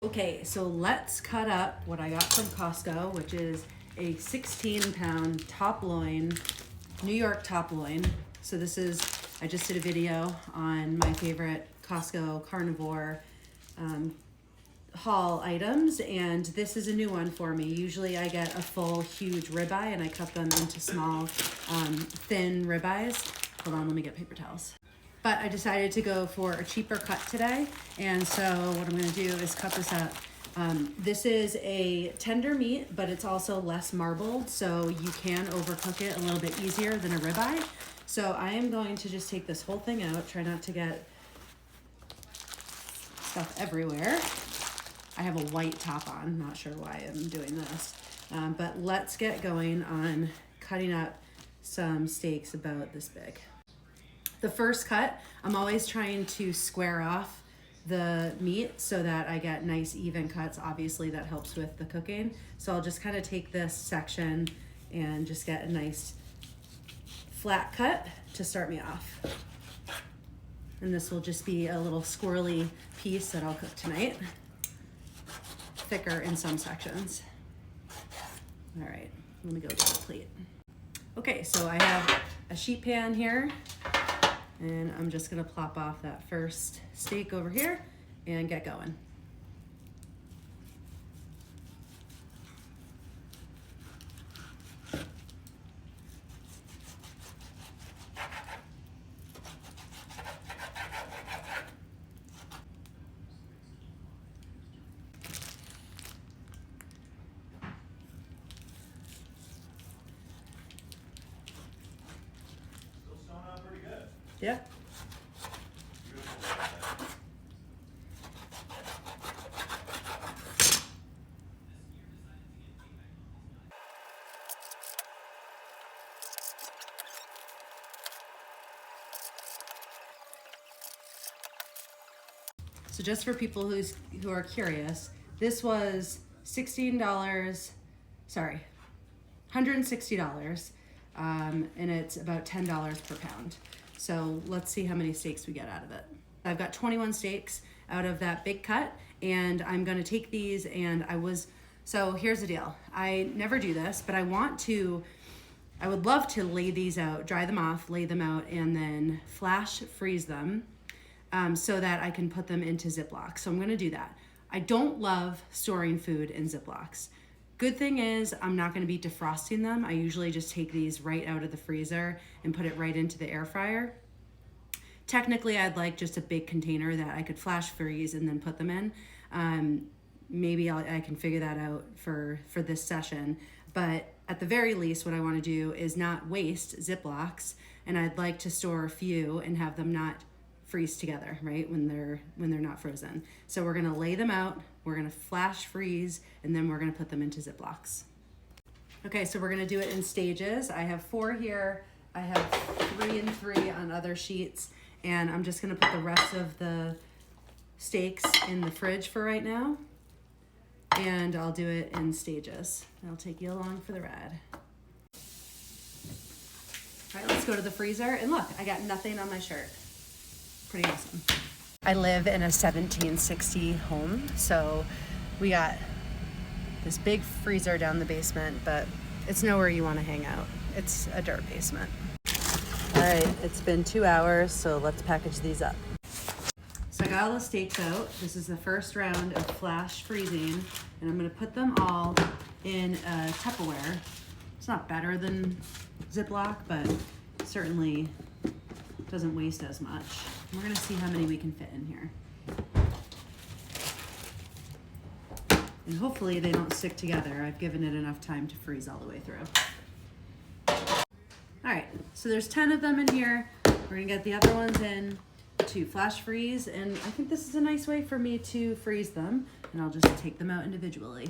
Okay, so let's cut up what I got from Costco, which is a 16-pound top loin, New York top loin. So this is, I just did a video on my favorite Costco carnivore haul items, and this is a new one for me. Usually I get a full, huge ribeye, and I cut them into small, thin ribeyes. Hold on, let me get paper towels. But I decided to go for a cheaper cut today, and so what I'm gonna do is cut this up. This is a tender meat, but it's also less marbled, so you can overcook it a little bit easier than a ribeye. So I am going to just take this whole thing out, try not to get stuff everywhere. I have a white top on, not sure why I'm doing this. But let's get going on cutting up some steaks about this big. The first cut, I'm always trying to square off the meat so that I get nice even cuts. Obviously that helps with the cooking. So I'll just kind of take this section and just get a nice flat cut to start me off. And this will just be a little squirrely piece that I'll cook tonight. Thicker in some sections. All right, let me go get a plate. Okay, so I have a sheet pan here, and I'm just gonna plop off that first steak over here and get going. Yeah. So just for people who are curious, this was $16, sorry, $160, and it's about $10 per pound. So let's see how many steaks we get out of it. I've got 21 steaks out of that big cut, and I'm gonna take these and so here's the deal. I never do this, but I would love to lay these out, dry them off, lay them out, and then flash freeze them so that I can put them into Ziplocs. So I'm gonna do that. I don't love storing food in Ziplocs. Good thing is I'm not gonna be defrosting them. I usually just take these right out of the freezer and put it right into the air fryer. Technically, I'd like just a big container that I could flash freeze and then put them in. Maybe I can figure that out for this session. But at the very least, what I wanna do is not waste Ziplocs, and I'd like to store a few and have them not freeze together, right, when they're not frozen. So we're gonna lay them out, we're gonna flash freeze, and then we're gonna put them into Ziplocs. Okay, so we're gonna do it in stages. I have 4 here, I have 3 and 3 on other sheets, and I'm just gonna put the rest of the steaks in the fridge for right now, and I'll do it in stages. I'll take you along for the ride. All right, let's go to the freezer, and look, I got nothing on my shirt. Pretty awesome. I live in a 1760 home, so we got this big freezer down the basement, but it's nowhere you want to hang out. It's a dirt basement. All right, it's been 2 hours, so let's package these up. So I got all the steaks out. This is the first round of flash freezing, and I'm gonna put them all in a Tupperware. It's not better than Ziploc, but certainly doesn't waste as much. We're gonna see how many we can fit in here. And hopefully they don't stick together. I've given it enough time to freeze all the way through. All right, so there's 10 of them in here. We're gonna get the other ones in to flash freeze, and I think this is a nice way for me to freeze them, and I'll just take them out individually.